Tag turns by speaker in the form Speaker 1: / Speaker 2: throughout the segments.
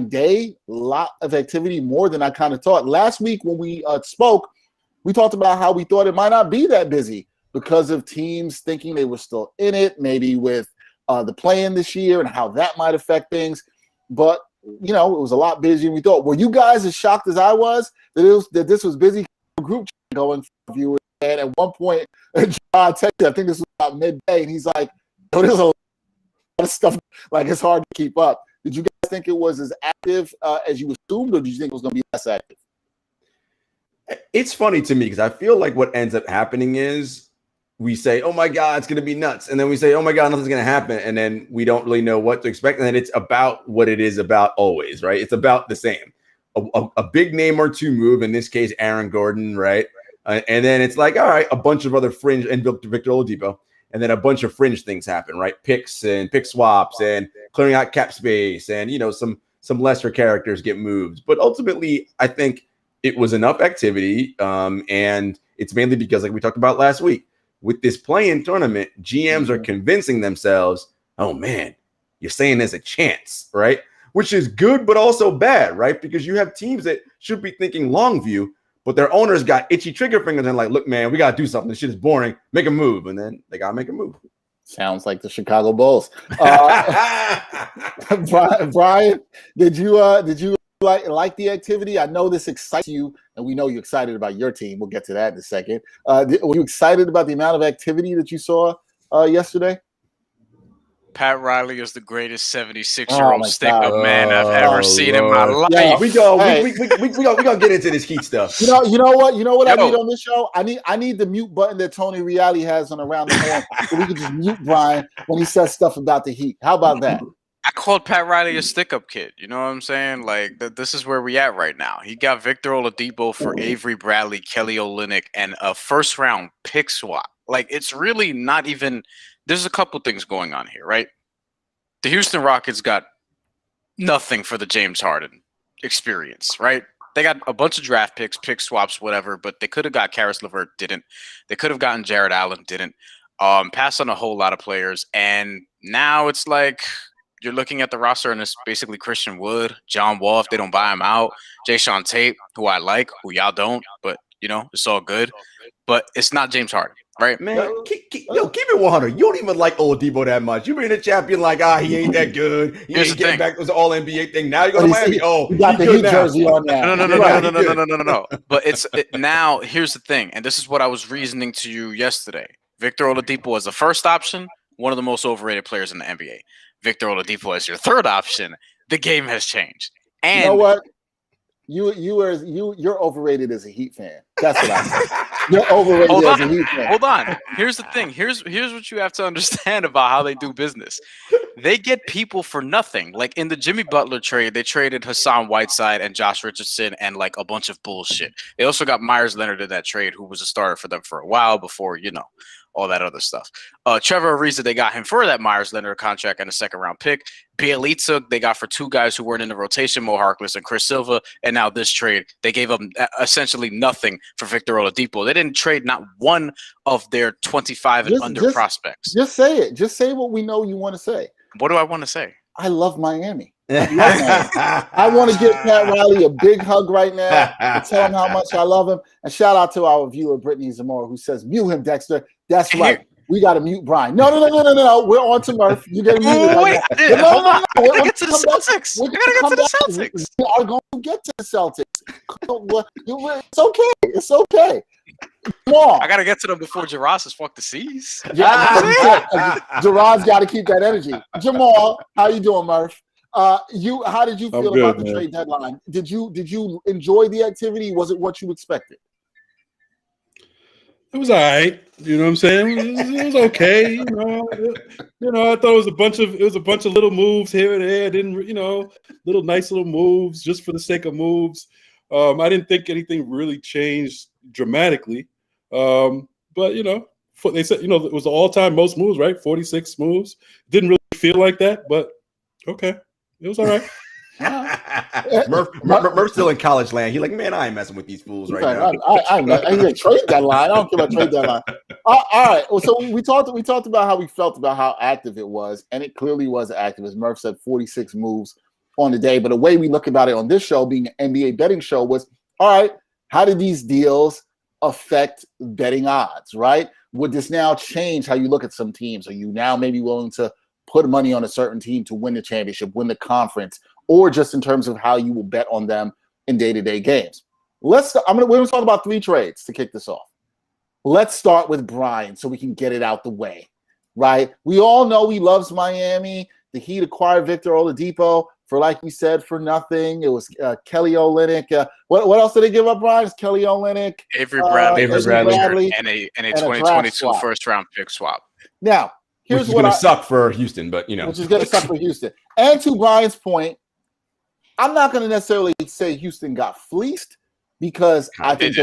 Speaker 1: day, a lot of activity, more than I kind of thought. Last week when we spoke, we talked about how we thought it might not be that busy because of teams thinking they were still in it, maybe with the play-in this year and how that might affect things. But, it was a lot busier than we thought. Were you guys as shocked as I was that this was busy? Group going for viewers. And at one point, John texted, I think this was about midday, and he's like, there's a lot of stuff, like it's hard to keep up. Did you guys think it was as active as you assumed, or did you think it was going to be less active?
Speaker 2: It's funny to me because I feel like what ends up happening is we say, oh my God, it's going to be nuts. And then we say, oh my God, nothing's going to happen. And then we don't really know what to expect. And then it's about what it is about always, right? It's about the same. A big name or two move, in this case, Aaron Gordon, right? And then it's like, all right, a bunch of other fringe, and Victor Oladipo, and then a bunch of fringe things happen, right? Picks and pick swaps and clearing out cap space, and some lesser characters get moved. But ultimately, I think it was enough activity, and it's mainly because, like we talked about last week, with this play-in tournament, GMs are convincing themselves, oh man, you're saying there's a chance, right? Which is good, but also bad, right? Because you have teams that should be thinking long view, but their owners got itchy trigger fingers and like, look, man, we got to do something. This shit is boring. Make a move. And then they got to make a move.
Speaker 1: Sounds like the Chicago Bulls. Bryan, did you like the activity? I know this excites you, and we know you're excited about your team. We'll get to that in a second. Were you excited about the amount of activity that you saw yesterday?
Speaker 3: Pat Riley is the greatest 76-year-old stick-up man I've ever seen in my life.
Speaker 2: Yeah, we gonna get into this Heat stuff.
Speaker 1: You know what I need on this show? I need the mute button that Tony Reali has on Around the Horn, so we can just mute Bryan when he says stuff about the Heat. How about that?
Speaker 3: I called Pat Riley a stick-up kid. You know what I'm saying? Like, this is where we at right now. He got Victor Oladipo for Avery Bradley, Kelly Olynyk, and a first-round pick swap. Like, it's really not even – there's a couple things going on here, right? The Houston Rockets got nothing for the James Harden experience, right? They got a bunch of draft picks, pick swaps, whatever, but they could have got Karis LeVert, didn't. They could have gotten Jarrett Allen, didn't. Passed on a whole lot of players, and now it's like you're looking at the roster, and it's basically Christian Wood, John Wall, if they don't buy him out, Jayshawn Tate, who I like, who y'all don't, but, it's all good. But it's not James Harden. Right,
Speaker 2: man. Keep it 100. You don't even like Oladipo that much. You been a champion like, he ain't that good. He ain't getting back to the All NBA thing. Now you go to Miami.
Speaker 1: You got the Heat jersey on now.
Speaker 3: No. But now. Here's the thing, and this is what I was reasoning to you yesterday. Victor Oladipo is the first option, one of the most overrated players in the NBA. Victor Oladipo is your third option. The game has changed. And
Speaker 1: you know what? You're overrated as a Heat fan. That's what I'm saying. You're overrated as a Heat fan.
Speaker 3: Hold on. Here's the thing. Here's what you have to understand about how they do business. They get people for nothing. Like in the Jimmy Butler trade, they traded Hassan Whiteside and Josh Richardson and like a bunch of bullshit. They also got Myers Leonard in that trade, who was a starter for them for a while before, all that other stuff. Trevor Ariza, they got him for that Myers Leonard contract and a second-round pick. Bielitsa, they got for two guys who weren't in the rotation, Mo Harkless and Chris Silva. And now this trade, they gave them essentially nothing for Victor Oladipo. They didn't trade not one of their 25 and under prospects.
Speaker 1: Just say it. Just say what we know you want to say.
Speaker 3: What do I want to say?
Speaker 1: I love Miami. I want to give Pat Riley a big hug right now and tell him how much I love him. And shout out to our viewer, Brittany Zamora, who says, mute him, Dexter. That's right. We got to mute Bryan. No. We're on to Murph. You get muted.
Speaker 3: Wait, hold on. I got to get to the Celtics. We got to get to the Celtics.
Speaker 1: We are going to get to the Celtics. It's okay. It's okay.
Speaker 3: I got to get to them before Jarod says fuck the C's.
Speaker 1: Jarod's got to keep that energy. Jamal, how you doing, Murph? How did you feel about the trade deadline? Did you enjoy the activity? Was it what you expected?
Speaker 4: It was all right. You know what I'm saying? It was okay. I thought it was a bunch of little moves here and there. Little nice little moves just for the sake of moves. I didn't think anything really changed dramatically. But they said it was the all-time most moves, right? 46 moves. Didn't really feel like that, but okay, it was all right.
Speaker 2: Murph's still in college land. He's like, man, I ain't messing with these fools right now.
Speaker 1: I trade that line. I don't care about trade that line. All right. Well, so we talked about how we felt about how active it was, and it clearly was active. As Murph said, 46 moves. on the day, but the way we look about it on this show, being an NBA betting show, was, all right, how did these deals affect betting odds, right? Would this now change how you look at some teams? Are you now maybe willing to put money on a certain team to win the championship, win the conference, or just in terms of how you will bet on them in day-to-day games? We're going to talk about 3 trades to kick this off. Let's start with Bryan so we can get it out the way, right? We all know he loves Miami. The Heat acquired Victor Oladipo for, like we said, for nothing. It was Kelly Olynyk. What else did they give up, Brian? It's Kelly Olynyk,
Speaker 3: Avery Bradley,
Speaker 1: Bradley,
Speaker 3: and a 2022 first-round pick swap.
Speaker 1: Now, here's
Speaker 2: which is going to suck for Houston, but
Speaker 1: which is going to suck for Houston. And to Brian's point, I'm not going to necessarily say Houston got fleeced because I think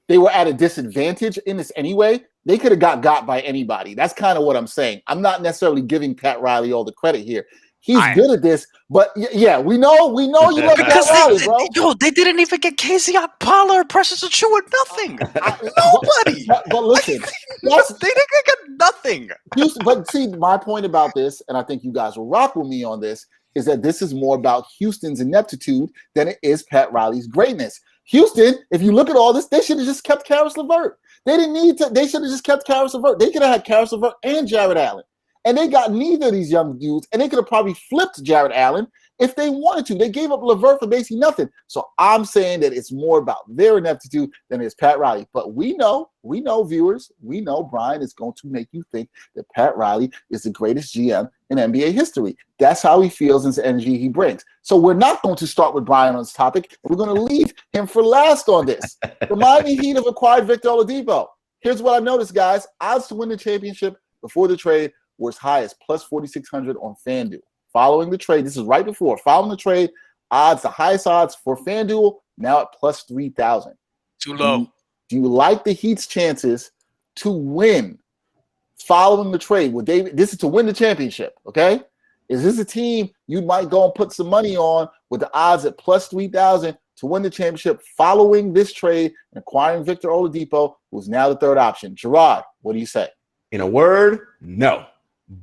Speaker 1: they were at a disadvantage in this anyway. They could have got by anybody. That's kind of what I'm saying. I'm not necessarily giving Pat Riley all the credit here. He's good at this, but yeah, we know you love Pat Riley, bro.
Speaker 3: Yo, they didn't even get Casey Okpala or Precious Achua, nothing. Nobody.
Speaker 1: But listen,
Speaker 3: they didn't get nothing.
Speaker 1: Houston, but see, my point about this, and I think you guys will rock with me on this, is that this is more about Houston's ineptitude than it is Pat Riley's greatness. Houston, if you look at all this, they should have just kept Karis LeVert. They didn't need to. They should have just kept Karis LeVert. They could have had Karis LeVert and Jarrett Allen. And they got neither of these young dudes, and they could have probably flipped Jarrett Allen if they wanted to. They gave up LeVert for basically nothing. So I'm saying that it's more about their ineptitude than it's Pat Riley. But we know, viewers, we know Brian is going to make you think that Pat Riley is the greatest GM in NBA history. That's how he feels and the energy he brings. So we're not going to start with Brian on this topic. We're going to leave him for last on this. The Miami Heat have acquired Victor Oladipo. Here's what I noticed, guys. Odds to win the championship before the trade were as high as plus 4,600 on FanDuel. Following the trade, this is right before. Following the trade, the highest odds for FanDuel, now at plus 3,000.
Speaker 3: Too low.
Speaker 1: Do you like the Heat's chances to win following the trade? This is to win the championship, okay? Is this a team you might go and put some money on with the odds at plus 3,000 to win the championship following this trade and acquiring Victor Oladipo, who's now the third option? Jarod, what do you say?
Speaker 2: In a word, no.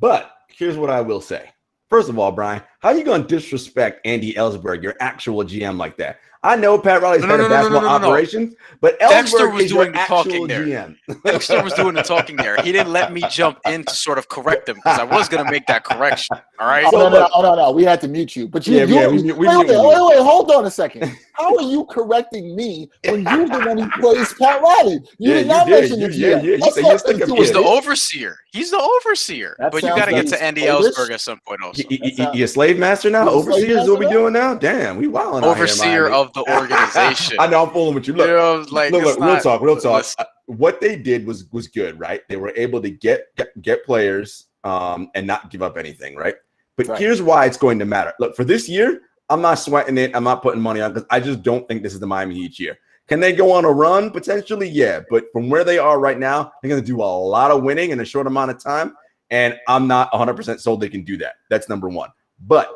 Speaker 2: But here's what I will say. First of all, Brian, how are you going to disrespect Andy Ellsberg, your actual GM, like that? I know Pat Riley's head of basketball operations, but
Speaker 3: Dexter
Speaker 2: Ellsberg
Speaker 3: was
Speaker 2: is
Speaker 3: doing
Speaker 2: your
Speaker 3: the
Speaker 2: actual
Speaker 3: talking there.
Speaker 2: GM.
Speaker 3: Dexter was doing the talking there. He didn't let me jump in to sort of correct him because I was going to make that correction. All right.
Speaker 1: No. We had to mute you. But wait, hold on a second. How are you correcting me when you're the one who plays Pat Riley? You did not mention the GM.
Speaker 3: He's the overseer. He's the overseer. But you got to get to Andy Ellsberg at some point also.
Speaker 2: You a slave master now? Overseer is what we doing now? Damn, we wilding out here,
Speaker 3: overseer of the organization.
Speaker 2: I know I'm fooling with you. Look, look, real talk.
Speaker 3: Listen.
Speaker 2: What they did was good, right? They were able to get players and not give up anything, right? But here's why it's going to matter. Look, for this year, I'm not sweating it. I'm not putting money on because I just don't think this is the Miami Heat year. Can they go on a run? Potentially, yeah. But from where they are right now, they're going to do a lot of winning in a short amount of time. And I'm not 100% sold they can do that. That's number one. But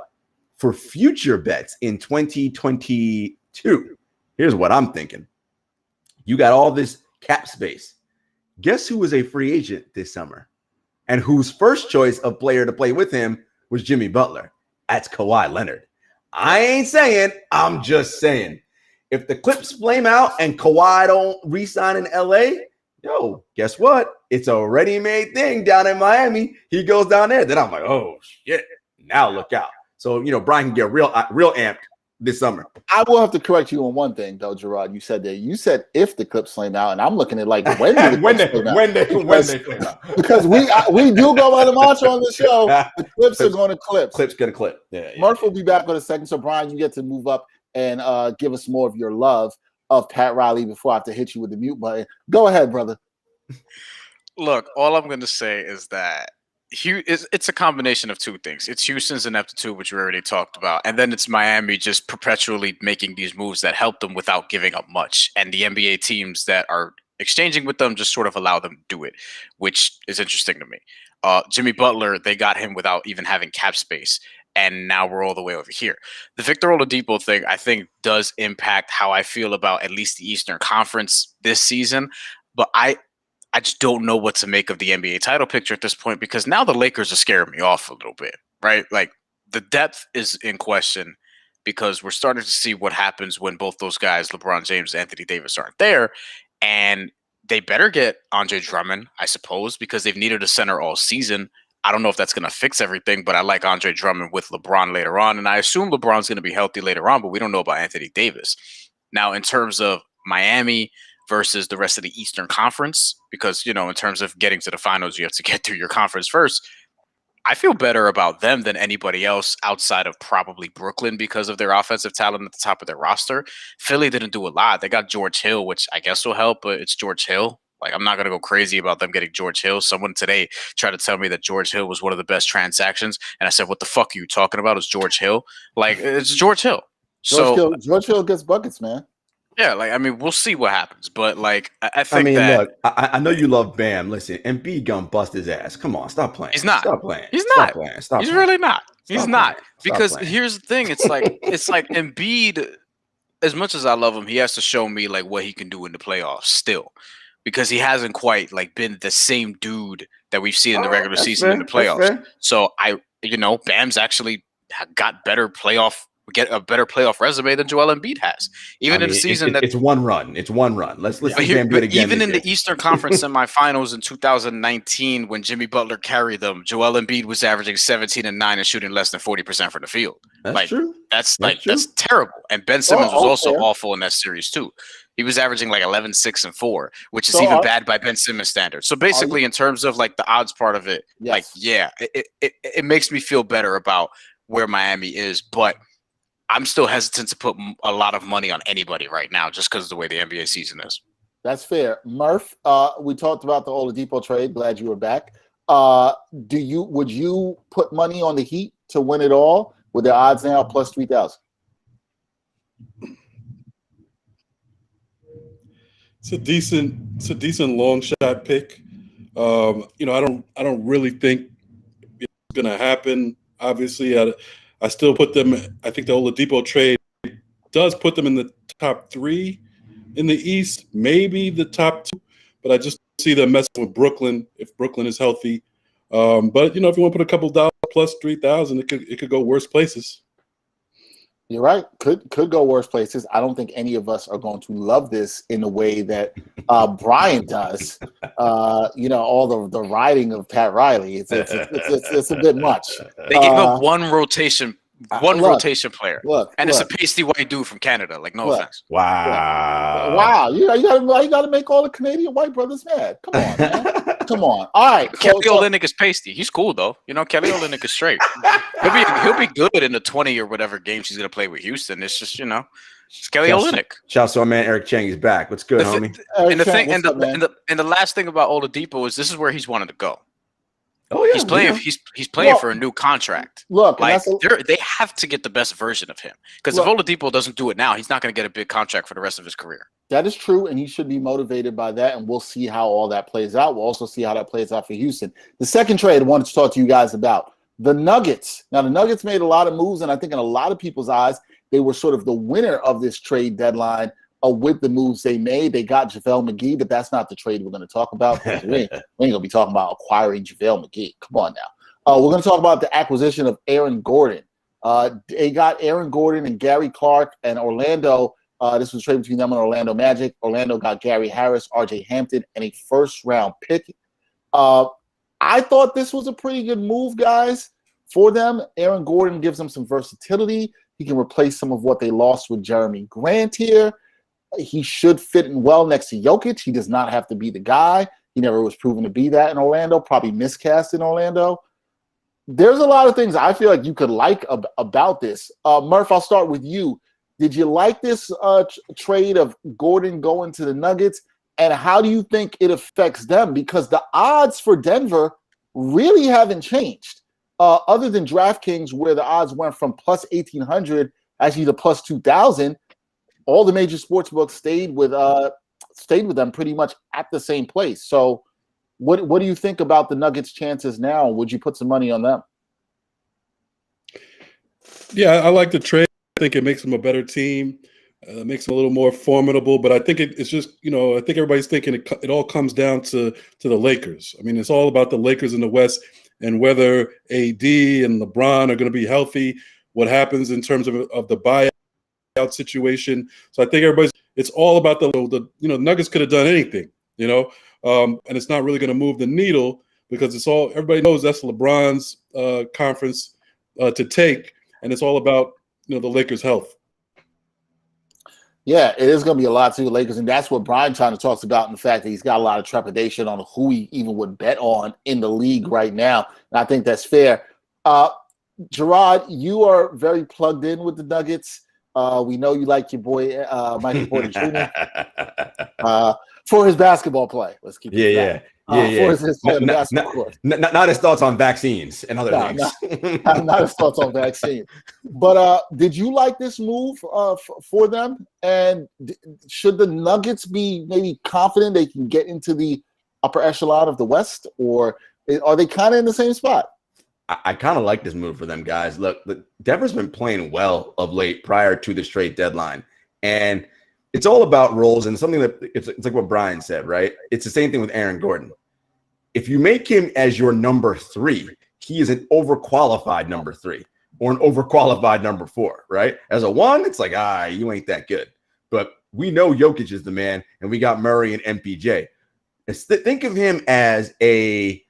Speaker 2: for future bets in 2022, here's what I'm thinking. You got all this cap space. Guess who was a free agent this summer? And whose first choice of player to play with him was Jimmy Butler. That's Kawhi Leonard. I ain't saying, I'm just saying. If the Clips flame out and Kawhi don't re-sign in LA, yo, guess what? It's a ready-made thing down in Miami. He goes down there. Then I'm like, oh, shit. Now look out. So, Brian can get real amped this summer.
Speaker 1: I will have to correct you on one thing, though, Jarod. You said if the Clips flame out, and I'm looking at like when they flame out. Because we do go by the mantra on the show. The Clips are going to clip.
Speaker 2: Clips going to clip. Yeah.
Speaker 1: Murph will be back in a second. So, Brian, you get to move up and give us more of your love of Pat Riley before I have to hit you with the mute button. Go ahead, brother.
Speaker 3: Look, all I'm going to say is that it's a combination of two things. It's Houston's ineptitude, which we already talked about, and then it's Miami just perpetually making these moves that help them without giving up much. And the NBA teams that are exchanging with them just sort of allow them to do it, which is interesting to me. Jimmy Butler, they got him without even having cap space. And now we're all the way over here. The Victor Oladipo thing, I think, does impact how I feel about at least the Eastern Conference this season. But I just don't know what to make of the NBA title picture at this point because now the Lakers are scaring me off a little bit, right? Like the depth is in question. because we're starting to see what happens when both those guys, LeBron James and Anthony Davis, aren't there. And they better get Andre Drummond, I suppose, because they've needed a center all season. I don't know if that's going to fix everything, but I like Andre Drummond with LeBron later on. And I assume LeBron's going to be healthy later on, but we don't know about Anthony Davis. Now, in terms of Miami versus the rest of the Eastern Conference, because, in terms of getting to the finals, you have to get through your conference first. I feel better about them than anybody else outside of probably Brooklyn because of their offensive talent at the top of their roster. Philly didn't do a lot. They got George Hill, which I guess will help, but it's George Hill. Like, I'm not going to go crazy about them getting George Hill. Someone today tried to tell me that George Hill was one of the best transactions. And I said, what the fuck are you talking about? It's George Hill. Like, it's George Hill.
Speaker 1: George Hill gets buckets, man.
Speaker 3: Yeah, we'll see what happens. But, I think that...
Speaker 2: look, I know you love Bam. Listen, Embiid gonna bust his ass. Come on, stop playing.
Speaker 3: He's not.
Speaker 2: Stop playing.
Speaker 3: He's
Speaker 2: Stop
Speaker 3: not.
Speaker 2: playing. Stop
Speaker 3: He's
Speaker 2: playing.
Speaker 3: really not. He's not. Because
Speaker 2: playing.
Speaker 3: here's the thing. It's like Embiid, as much as I love him, he has to show me, what he can do in the playoffs still. Because he hasn't quite, been the same dude that we've seen in the regular season in the playoffs. So, Bam's actually got get a better playoff resume than Joel Embiid has. Even in the season
Speaker 2: it's one run. It's one run. Let's see Bam do it again.
Speaker 3: Even in the Eastern Conference semifinals in 2019, when Jimmy Butler carried them, Joel Embiid was averaging 17 and 9 and shooting less than 40% from the field.
Speaker 2: That's true.
Speaker 3: That's terrible. And Ben Simmons was also awful in that series too. He was averaging 11, 6, and 4, which is even bad by Ben Simmons standards. So basically, in terms of the odds part of it, it makes me feel better about where Miami is, but I'm still hesitant to put a lot of money on anybody right now just because of the way the NBA season is.
Speaker 1: That's fair. Murph, we talked about the Oladipo trade. Glad you were back. Would you put money on the Heat to win it all with their odds now plus 3,000?
Speaker 4: It's a decent long shot pick. I don't really think it's gonna happen. Obviously, I still put them. I think the Oladipo trade does put them in the top 3 in the East, maybe the top 2. But I just see them messing with Brooklyn if Brooklyn is healthy. But if you want to put a couple dollars plus 3,000, it could go worse places.
Speaker 1: You're right. Could go worse places. I don't think any of us are going to love this in the way that Brian does. All the riding of Pat Riley. It's a bit much.
Speaker 3: They gave up one rotation player. It's a pasty white dude from Canada. No offense.
Speaker 2: Wow.
Speaker 1: You gotta make all the Canadian white brothers mad. Come on, man. Come on. All right.
Speaker 3: Kelly Olynyk is pasty. He's cool though. Kelly Olynyk is straight. He'll be good in the 20 or whatever games he's gonna play with Houston. It's just it's Kelly Olynyk.
Speaker 2: Shout out to our man Eric Chang. He's back. What's good, homie?
Speaker 3: And the last thing about Oladipo is this is where he's wanted to go.
Speaker 2: Oh yeah,
Speaker 3: he's playing for a new contract.
Speaker 1: Look,
Speaker 3: they have to get the best version of him because if Oladipo doesn't do it now, he's not going to get a big contract for the rest of his career.
Speaker 1: That is true, and he should be motivated by that, and we'll see how all that plays out. We'll also see how that plays out for Houston. The second trade I wanted to talk to you guys about, the Nuggets. Now, the Nuggets made a lot of moves, and I think in a lot of people's eyes, they were sort of the winner of this trade deadline with the moves they made. They got JaVale McGee, but that's not the trade we're going to talk about. We ain't going to be talking about acquiring JaVale McGee. Come on now. We're going to talk about the acquisition of Aaron Gordon. They got Aaron Gordon and Gary Clark and Orlando. This was a trade between them and Orlando Magic. Orlando got Gary Harris, RJ Hampton, and a first-round pick. I thought this was a pretty good move, guys, for them. Aaron Gordon gives them some versatility. He can replace some of what they lost with Jeremy Grant here. He should fit in well next to Jokic. He does not have to be the guy. He never was proven to be that in Orlando, probably miscast in Orlando. There's a lot of things I feel like you could like about this. Murph, I'll start with you. Did you like this trade of Gordon going to the Nuggets? And how do you think it affects them? Because the odds for Denver really haven't changed. Other than DraftKings, where the odds went from plus 1,800 actually to plus 2,000, all the major sports books stayed with them pretty much at the same place. So what do you think about the Nuggets' chances now? Would you put some money on them?
Speaker 4: Yeah, I like the trade. I think it makes them a better team. Makes them a little more formidable. But I think it's just, I think everybody's thinking it all comes down to the Lakers. I mean, it's all about the Lakers in the West and whether AD and LeBron are going to be healthy. what happens in terms of the buyout situation. So I think it's all about the Nuggets could have done anything, and it's not really going to move the needle because everybody knows that's LeBron's conference to take, and it's all about the Lakers' health.
Speaker 1: Yeah, it is going to be a lot to the Lakers, and that's what Bryan kind of talks about in the fact that he's got a lot of trepidation on who he even would bet on in the league right now, and I think that's fair. Jarod, you are very plugged in with the Nuggets. We know you like your boy Michael Porter Jr. For his basketball play. Let's keep it
Speaker 2: yeah.
Speaker 1: For his play on the basketball court.
Speaker 2: Not his thoughts on vaccines and other things.
Speaker 1: Not his thoughts on vaccines. But did you like this move for them? And should the Nuggets be maybe confident they can get into the upper echelon of the West, or are they kind of in the same spot?
Speaker 2: I kind of like this move for them, guys. Look, Denver's been playing well of late prior to this trade deadline. And it's all about roles and something that it's like what Bryan said, right? It's the same thing with Aaron Gordon. If you make him as your number 3, he is an overqualified number 3 or an overqualified number 4, right? As a 1, it's like, you ain't that good. But we know Jokic is the man, and we got Murray and MPJ. Think of him as a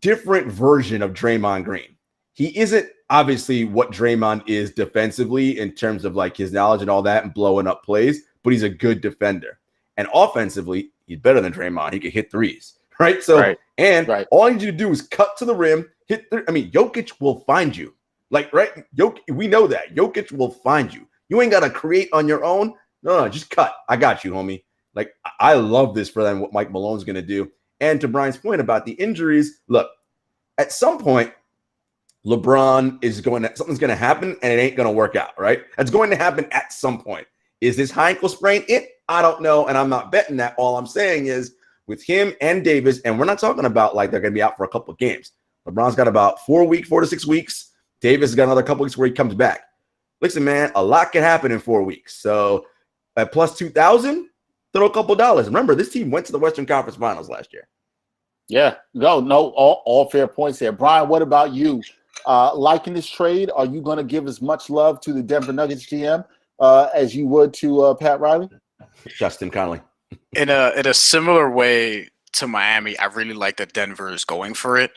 Speaker 2: different version of Draymond Green. He isn't obviously what Draymond is defensively in terms of like his knowledge and all that and blowing up plays, but he's a good defender. And offensively, he's better than Draymond. He can hit threes, right? So, all I need you to do is cut to the rim, Jokic will find you. Like, right? We know that. Jokic will find you. You ain't got to create on your own. No, just cut. I got you, homie. Like, I love this for them, what Mike Malone's going to do. And to Bryan's point about the injuries, look, at some point, something's going to happen and it ain't going to work out, right? It's going to happen at some point. Is this high ankle sprain it? I don't know, and I'm not betting that. All I'm saying is with him and Davis, and we're not talking about like they're going to be out for a couple of games. LeBron's got about 4 to 6 weeks. Davis has got another couple weeks where he comes back. Listen, man, a lot can happen in 4 weeks. So at plus 2,000, throw a couple dollars. Remember, this team went to the Western Conference Finals last year.
Speaker 1: Yeah, all fair points there. Bryan, what about you? Liking this trade, are you going to give as much love to the Denver Nuggets GM as you would to Pat Riley?
Speaker 2: Justin Connolly.
Speaker 3: In a similar way to Miami, I really like that Denver is going for it,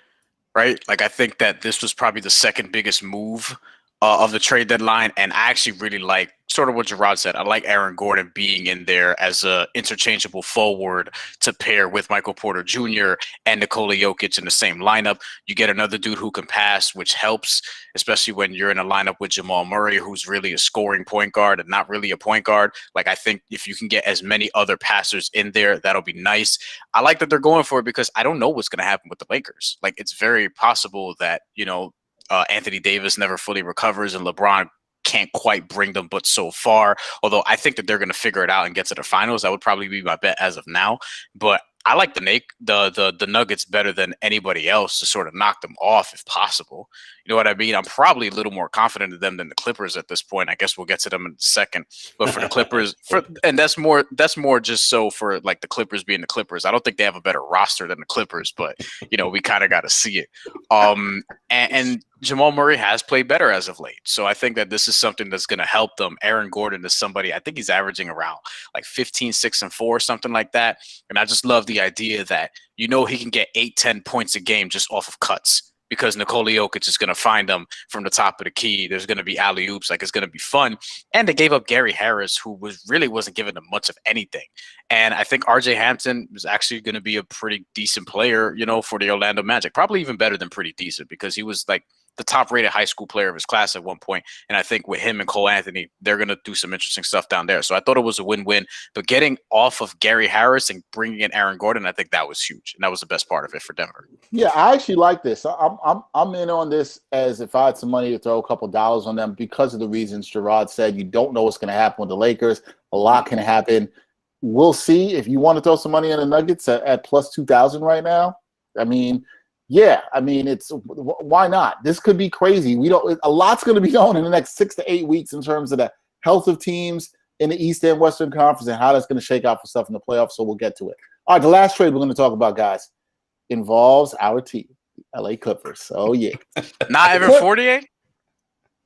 Speaker 3: right? Like, I think that this was probably the second biggest move of the trade deadline, and I actually really like sort of what Jarod said. I like Aaron Gordon being in there as a interchangeable forward to pair with Michael Porter Jr. and Nikola Jokic in the same lineup. You get another dude who can pass, which helps, especially when you're in a lineup with Jamal Murray, who's really a scoring point guard and not really a point guard. Like, I think if you can get as many other passers in there, that'll be nice. I like that they're going for it because I don't know what's going to happen with the Lakers. Like, it's very possible that, Anthony Davis never fully recovers and LeBron can't quite bring them but so far. Although I think that they're going to figure it out and get to the finals. That would probably be my bet as of now. But I like the Nuggets better than anybody else to sort of knock them off if possible. You know what I mean? I'm probably a little more confident in them than the Clippers at this point. I guess we'll get to them in a second. But for the Clippers, and that's more just so for like the Clippers being the Clippers. I don't think they have a better roster than the Clippers, but we kind of got to see it. And Jamal Murray has played better as of late. So I think that this is something that's going to help them. Aaron Gordon is somebody, I think he's averaging around like 15, 6, and 4, something like that. And I just love the idea that, he can get 8-10 points a game just off of cuts because Nikola Jokic is going to find them from the top of the key. There's going to be alley-oops. Like, it's going to be fun. And they gave up Gary Harris, who wasn't giving them much of anything. And I think RJ Hampton is actually going to be a pretty decent player, for the Orlando Magic. Probably even better than pretty decent because he was like the top-rated high school player of his class at one point. And I think with him and Cole Anthony, they're going to do some interesting stuff down there. So I thought it was a win-win. But getting off of Gary Harris and bringing in Aaron Gordon, I think that was huge. And that was the best part of it for Denver. Yeah,
Speaker 1: I actually like this. I'm in on this as if I had some money to throw a couple dollars on them because of the reasons Jarod said. You don't know what's going to happen with the Lakers. A lot can happen. We'll see. If you want to throw some money on the Nuggets at plus 2,000 right now, it's why not? This could be crazy. A lot's going to be going in the next 6 to 8 weeks in terms of the health of teams in the East and Western Conference and how that's going to shake out for stuff in the playoffs. So we'll get to it. All right, the last trade we're going to talk about, guys, involves our team, the LA Clippers. So yeah,
Speaker 3: not Evan Fournier.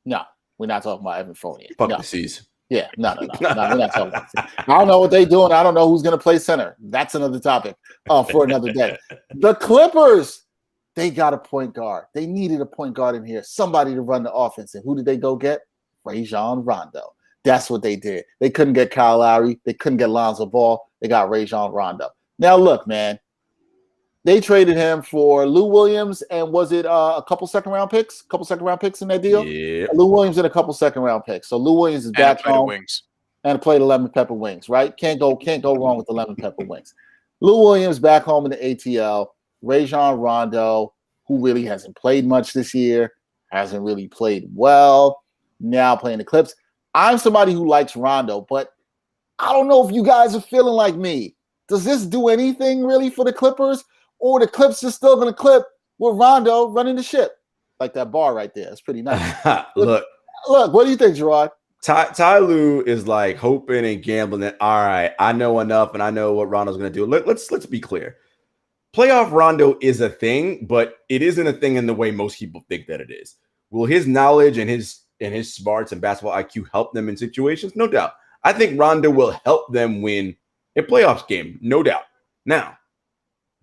Speaker 1: No, We're not talking about Evan Fournier.
Speaker 2: Fuck
Speaker 1: No.
Speaker 2: the C's.
Speaker 1: Yeah, no, we're not talking about that. I don't know what they're doing. I don't know who's going to play center. That's another topic for another day. The Clippers, they got a point guard. They needed a point guard in here, somebody to run the offense. And who did they go get? Rajon Rondo. That's what they did. They couldn't get Kyle Lowry. They couldn't get Lonzo Ball. They got Rajon Rondo. Now, look, man. They traded him for Lou Williams, and was it a couple second-round picks? A couple second-round picks in that deal?
Speaker 2: Yeah.
Speaker 1: Lou Williams and a couple second-round picks. So Lou Williams is back home.
Speaker 3: Wings.
Speaker 1: And played the lemon pepper wings, right? Can't go wrong with the lemon pepper wings. Lou Williams back home in the ATL. Rajon Rondo, who really hasn't played much this year, hasn't really played well. Now playing the Clips. I'm somebody who likes Rondo, but I don't know if you guys are feeling like me. Does this do anything really for the Clippers? Or the Clips are still going to clip with Rondo running the ship? Like that bar right there. It's pretty nice. Look, what do you think, Jarod?
Speaker 2: Ty Lue is like hoping and gambling that, all right, I know enough and I know what Rondo's going to do. Let's be clear. Playoff Rondo is a thing, but it isn't a thing in the way most people think that it is. Will his knowledge and his smarts and basketball IQ help them in situations? No doubt. I think Rondo will help them win a playoffs game, no doubt. Now,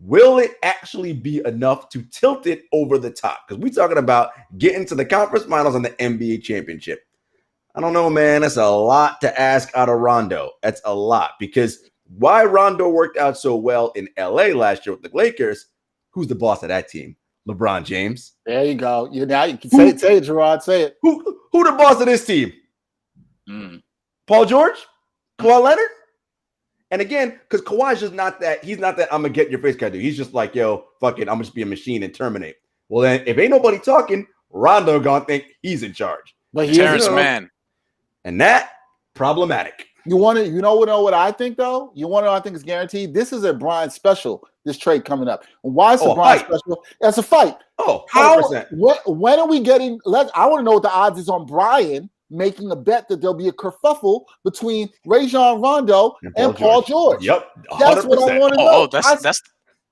Speaker 2: will it actually be enough to tilt it over the top? Because we're talking about getting to the conference finals and the NBA championship. I don't know, man. That's a lot to ask out of Rondo. That's a lot, because why Rondo worked out so well in LA last year with the Lakers, who's the boss of that team? LeBron James.
Speaker 1: There you go. Now you can say it, Jarod. Say it.
Speaker 2: Who the boss of this team? Paul George? Kawhi Leonard? And again, because Kawhi's just not that, he's not that I'm going to get in your face kind of dude. He's just like, yo, fuck it, I'm just be a machine and terminate. Well, then, if ain't nobody talking, Rondo going to think he's in charge.
Speaker 1: But
Speaker 3: Terrence Mann.
Speaker 2: And that, problematic.
Speaker 1: You know what I think, though? You want to know I think it's guaranteed? This is a Bryan special, this trade coming up. Why is it Bryan special? It's a fight.
Speaker 2: Oh, 100%.
Speaker 1: When are we getting – I want to know what the odds is on Bryan making a bet that there'll be a kerfuffle between Rajon Rondo and Paul George.
Speaker 2: Yep, 100%.
Speaker 1: That's what I want to know.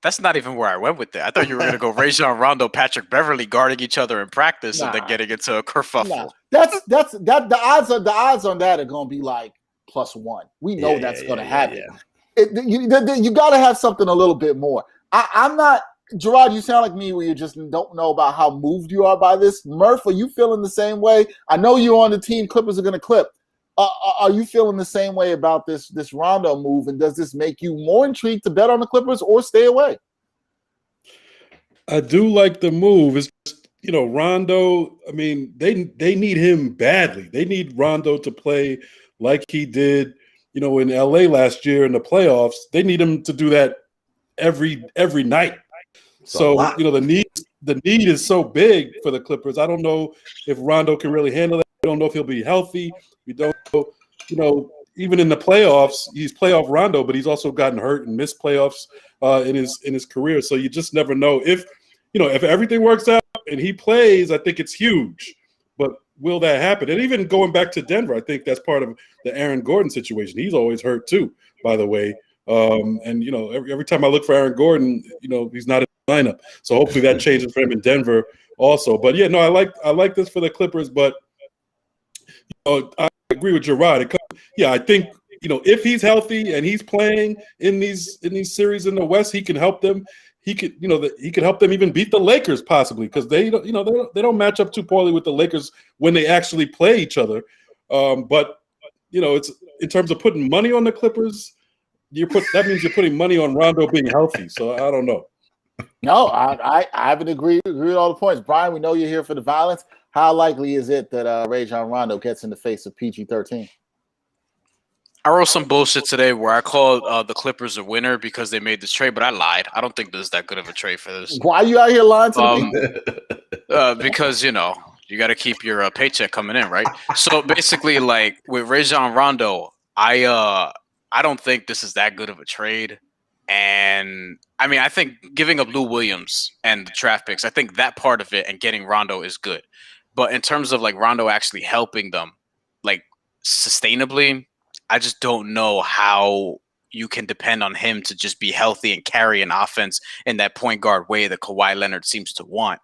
Speaker 3: That's not even where I went with it. I thought you were going to go Rajon Rondo, Patrick Beverly guarding each other in practice and then getting into a kerfuffle.
Speaker 1: The odds on that are going to be like +1. We know that's going to happen. You got to have something a little bit more. I'm not. Jarod, you sound like me where you just don't know about how moved you are by this. Murph, are you feeling the same way? I know you're on the team Clippers are going to clip. Are you feeling the same way about this Rondo move? And does this make you more intrigued to bet on the Clippers or stay away?
Speaker 4: I do like the move. It's just, Rondo, I mean, they need him badly. They need Rondo to play like he did, in LA last year in the playoffs. They need him to do that every night. So, the need is so big for the Clippers. I don't know if Rondo can really handle that. We don't know if he'll be healthy. We don't know, even in the playoffs, he's playoff Rondo, but he's also gotten hurt and missed playoffs in his career. So you just never know. If everything works out and he plays, I think it's huge. But will that happen? And even going back to Denver, I think that's part of the Aaron Gordon situation. He's always hurt too, by the way. And every time I look for Aaron Gordon, he's not in the lineup. So hopefully that changes for him in Denver also. But yeah, no, I like this for the Clippers. But I agree with Jarod. I think if he's healthy and he's playing in these series in the West, he can help them. He could help them even beat the Lakers possibly, because they don't match up too poorly with the Lakers when they actually play each other. But it's in terms of putting money on the Clippers. That means you're putting money on Rondo being healthy. So I don't know.
Speaker 1: No, I haven't agreed with all the points. Brian, we know you're here for the violence. How likely is it that Rajon Rondo gets in the face of PG-13?
Speaker 3: I wrote some bullshit today where I called the Clippers a winner because they made this trade, but I lied. I don't think this is that good of a trade for this.
Speaker 1: Why are you out here lying to me?
Speaker 3: Because, you got to keep your paycheck coming in, right? So basically, like with Rajon Rondo, I don't think this is that good of a trade. And I mean, I think giving up Lou Williams and the draft picks, I think that part of it and getting Rondo is good. But in terms of like Rondo actually helping them like sustainably, I just don't know how you can depend on him to just be healthy and carry an offense in that point guard way that Kawhi Leonard seems to want.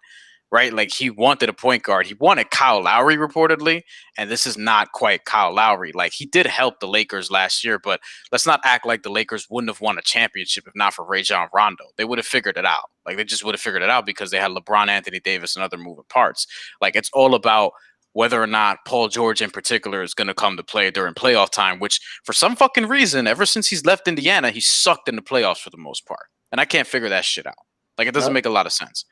Speaker 3: right? Like he wanted a point guard. He wanted Kyle Lowry reportedly, and this is not quite Kyle Lowry. Like he did help the Lakers last year, but let's not act like the Lakers wouldn't have won a championship if not for Rajon Rondo. They would have figured it out. Like they just would have figured it out because they had LeBron, Anthony Davis, and other moving parts. Like it's all about whether or not Paul George in particular is going to come to play during playoff time, which for some fucking reason, ever since he's left Indiana, he's sucked in the playoffs for the most part. And I can't figure that shit out. Like it doesn't make a lot of sense.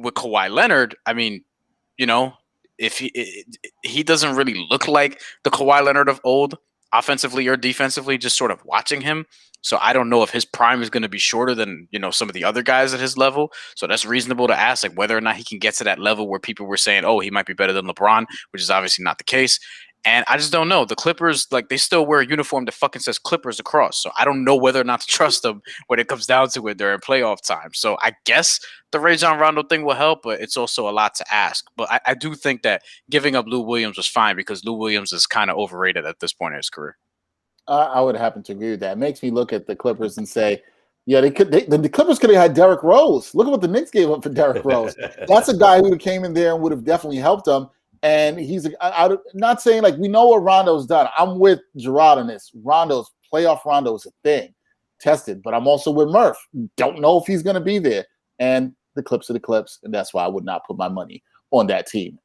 Speaker 3: With Kawhi Leonard, I mean, you know, if he doesn't really look like the Kawhi Leonard of old, offensively or defensively, just sort of watching him. So I don't know if his prime is going to be shorter than, you know, some of the other guys at his level. So that's reasonable to ask, like whether or not he can get to that level where people were saying, oh, he might be better than LeBron, which is obviously not the case. And I just don't know. The Clippers, like, they still wear a uniform that fucking says Clippers across. So I don't know whether or not to trust them when it comes down to it during playoff time. So I guess the Rajon Rondo thing will help, but it's also a lot to ask. But I do think that giving up Lou Williams was fine because Lou Williams is kind of overrated at this point in his career.
Speaker 1: I would happen to agree with that. It makes me look at the Clippers and say, yeah, the Clippers could have had Derrick Rose. Look at what the Knicks gave up for Derrick Rose. That's a guy who came in there and would have definitely helped them. And he's not saying like we know what Rondo's done. I'm with Jarod on this. Playoff Rondo is a thing, tested. But I'm also with Murph. Don't know if he's going to be there. And the Clips are the Clips, and that's why I would not put my money on that team.